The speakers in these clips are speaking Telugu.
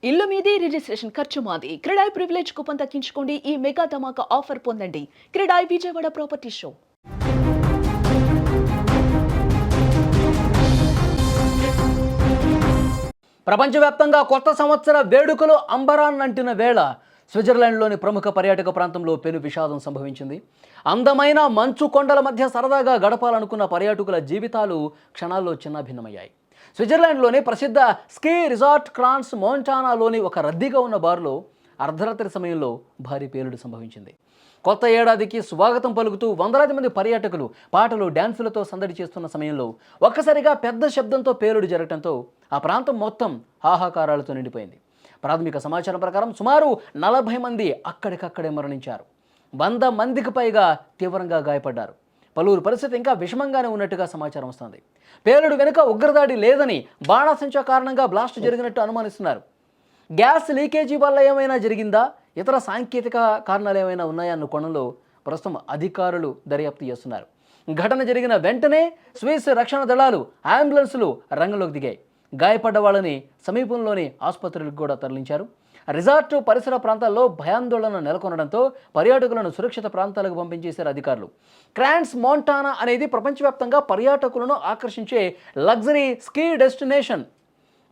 ఇల్లు మీది రిజిస్ట్రేషన్ ఖర్చు మాది. క్రెడాయ్ ప్రివిలేజ్ కూపన్ తగ్గించుకోండి. ఈ మెగా ధమాకా ఆఫర్ పొందండి. CREDAI Vijayawada property show. ప్రపంచవ్యాప్తంగా కొత్త సంవత్సర వేడుకలు అంబరాన్నంటిన వేళ స్విట్జర్లాండ్లోని ప్రముఖ పర్యాటక ప్రాంతంలో పెను విషాదం సంభవించింది. అందమైన మంచు కొండల మధ్య సరదాగా గడపాలనుకున్న పర్యాటకుల జీవితాలు క్షణాల్లో చిన్నాభిన్నమయ్యాయి. స్విట్జర్లాండ్లోని ప్రసిద్ధ స్కీ రిసార్ట్ క్రాన్స్ మోంటానాలోని ఒక రద్దీగా ఉన్న బార్లో అర్ధరాత్రి సమయంలో భారీ పేలుడు సంభవించింది. కొత్త ఏడాదికి స్వాగతం పలుకుతూ వందలాది మంది పర్యాటకులు పాటలు డ్యాన్సులతో సందడి చేస్తున్న సమయంలో ఒక్కసారిగా పెద్ద శబ్దంతో పేలుడు జరగడంతో ఆ ప్రాంతం మొత్తం హాహాకారాలతో నిండిపోయింది. ప్రాథమిక సమాచారం ప్రకారం సుమారు 40 మంది అక్కడికక్కడే మరణించారు. 100 మందికి పైగా తీవ్రంగా గాయపడ్డారు. పలువురు పరిస్థితి ఇంకా విషమంగానే ఉన్నట్టుగా సమాచారం వస్తుంది. పేలుడు వెనుక ఉగ్రదాడి లేదని, బాణాసంచా కారణంగా బ్లాస్ట్ జరిగినట్టు అనుమానిస్తున్నారు. గ్యాస్ లీకేజీ వల్ల ఏమైనా జరిగిందా, ఇతర సాంకేతిక కారణాలు ఏమైనా ఉన్నాయన్న కోణంలో ప్రస్తుతం అధికారులు దర్యాప్తు చేస్తున్నారు. ఘటన జరిగిన వెంటనే స్విస్ రక్షణ దళాలు, అంబులెన్సులు రంగంలోకి దిగాయి. గాయపడ్డ వాళ్ళని సమీపంలోని ఆసుపత్రులకు కూడా తరలించారు. రిసార్టు పరిసర ప్రాంతాల్లో భయాందోళన నెలకొనడంతో పర్యాటకులను సురక్షిత ప్రాంతాలకు పంపించేశారు అధికారులు. క్రాన్స్ మోంటానా అనేది ప్రపంచవ్యాప్తంగా పర్యాటకులను ఆకర్షించే లగ్జరీ స్కీ డెస్టినేషన్.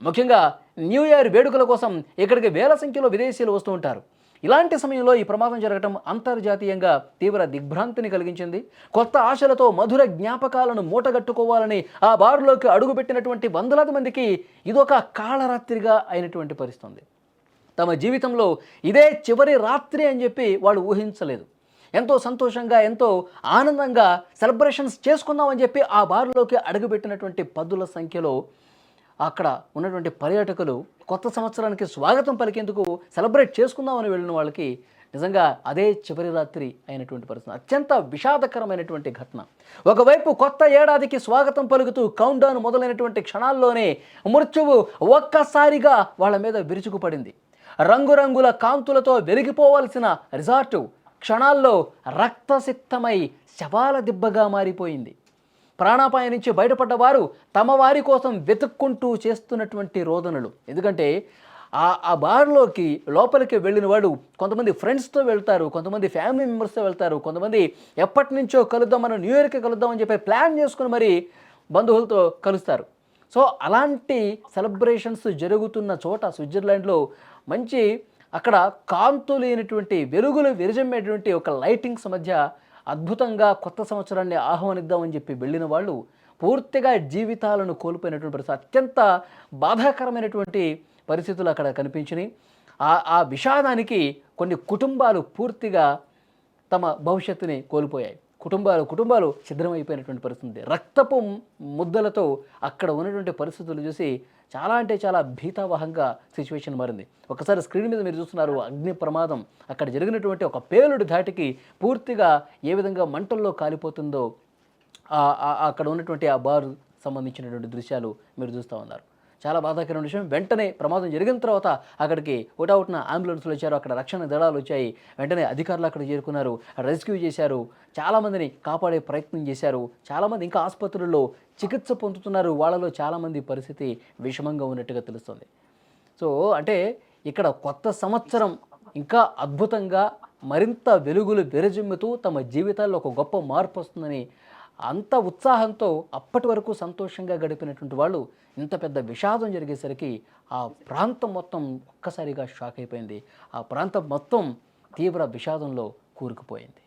ముఖ్యంగా న్యూ ఇయర్ వేడుకల కోసం ఇక్కడికి వేల సంఖ్యలో విదేశీయులు వస్తూ ఉంటారు. ఇలాంటి సమయంలో ఈ ప్రమాదం జరగడం అంతర్జాతీయంగా తీవ్ర దిగ్భ్రాంతిని కలిగించింది. కొత్త ఆశలతో మధుర జ్ఞాపకాలను మూటగట్టుకోవాలని ఆ బారులోకి అడుగుపెట్టినటువంటి వందలాది మందికి ఇదొక కాళరాత్రిగా అయినటువంటి పరిస్థితి. తమ జీవితంలో ఇదే చివరి రాత్రి అని చెప్పి వాళ్ళు ఊహించలేదు. ఎంతో సంతోషంగా, ఎంతో ఆనందంగా సెలబ్రేషన్స్ చేసుకుందామని చెప్పి ఆ బారులోకి అడుగుపెట్టినటువంటి పదుల సంఖ్యలో అక్కడ ఉన్నటువంటి పర్యాటకులు కొత్త సంవత్సరానికి స్వాగతం పలికేందుకు సెలబ్రేట్ చేసుకుందామని వెళ్ళిన వాళ్ళకి నిజంగా అదే చివరి రాత్రి అయినటువంటి పరిస్థితి. అత్యంత విషాదకరమైనటువంటి ఘటన. ఒకవైపు కొత్త ఏడాదికి స్వాగతం పలుకుతూ కౌంట్డౌన్ మొదలైనటువంటి క్షణాల్లోనే మృత్యువు ఒక్కసారిగా వాళ్ళ మీద విరుచుకుపడింది. రంగురంగుల కాంతులతో వెలిగిపోవాల్సిన రిసార్టు క్షణాల్లో రక్తసిక్తమై శవాల దిబ్బగా మారిపోయింది. ప్రాణాపాయం నుంచి బయటపడ్డ వారు తమ వారి కోసం వెతుక్కుంటూ చేస్తున్నటువంటి రోదనలు. ఎందుకంటే ఆ బార్లోకి లోపలికి వెళ్ళిన వాడు కొంతమంది ఫ్రెండ్స్తో వెళ్తారు, కొంతమంది ఫ్యామిలీ మెంబర్స్తో వెళ్తారు, కొంతమంది ఎప్పటి నుంచో కలుద్దాం, మనం న్యూ ఇయర్కి కలుద్దామని చెప్పి ప్లాన్ చేసుకుని మరి బంధువులతో కలుస్తారు. సో అలాంటి సెలబ్రేషన్స్ జరుగుతున్న చోట స్విట్జర్లాండ్లో మంచి అక్కడ కాంతు లేనటువంటి వెలుగులు విరజమ్మేటువంటి ఒక లైటింగ్స్ మధ్య అద్భుతంగా కొత్త సంవత్సరాన్ని ఆహ్వానిద్దామని చెప్పి వెళ్ళిన వాళ్ళు పూర్తిగా జీవితాలను కోల్పోయినటువంటి పరిస్థితి. అత్యంత బాధాకరమైనటువంటి పరిస్థితులు అక్కడ కనిపించినాయి. ఆ విషాదానికి కొన్ని కుటుంబాలు పూర్తిగా తమ భవిష్యత్తుని కోల్పోయాయి. కుటుంబాలు ఛిద్రమైపోయినటువంటి పరిస్థితి. రక్తపు ముద్దలతో అక్కడ ఉన్నటువంటి పరిస్థితులు చూసి చాలా అంటే చాలా భీతావహంగా సిచ్యువేషన్ మారింది. ఒకసారి స్క్రీన్ మీద మీరు చూస్తున్నారు అగ్ని ప్రమాదం. అక్కడ జరిగినటువంటి ఒక పేలుడు ధాటికి పూర్తిగా ఏ విధంగా మంటల్లో కాలిపోతుందో అక్కడ ఉన్నటువంటి ఆ బార్ సంబంధించినటువంటి దృశ్యాలు మీరు చూస్తూ ఉన్నారు. చాలా బాధాకరమైన విషయం. వెంటనే ప్రమాదం జరిగిన తర్వాత అక్కడికి ఒకటవుట్న అంబులెన్స్లు వచ్చారు, అక్కడ రక్షణ దళాలు వచ్చాయి. వెంటనే అధికారులు అక్కడ చేరుకున్నారు, రెస్క్యూ చేశారు, చాలామందిని కాపాడే ప్రయత్నం చేశారు. చాలామంది ఇంకా ఆసుపత్రుల్లో చికిత్స పొందుతున్నారు. వాళ్ళలో చాలామంది పరిస్థితి విషమంగా ఉన్నట్టుగా తెలుస్తుంది. సో అంటే ఇక్కడ కొత్త సంవత్సరం ఇంకా అద్భుతంగా మరింత వెలుగులు విరజిమ్ముతూ తమ జీవితాల్లో ఒక గొప్ప మార్పు వస్తుందని అంత ఉత్సాహంతో అప్పటి వరకు సంతోషంగా గడిపినటువంటి వాళ్ళు ఇంత పెద్ద విషాదం జరిగేసరికి ఆ ప్రాంతం మొత్తం ఒక్కసారిగా షాక్ అయిపోయింది. ఆ ప్రాంతం మొత్తం తీవ్ర విషాదంలో కూరుకుపోయింది.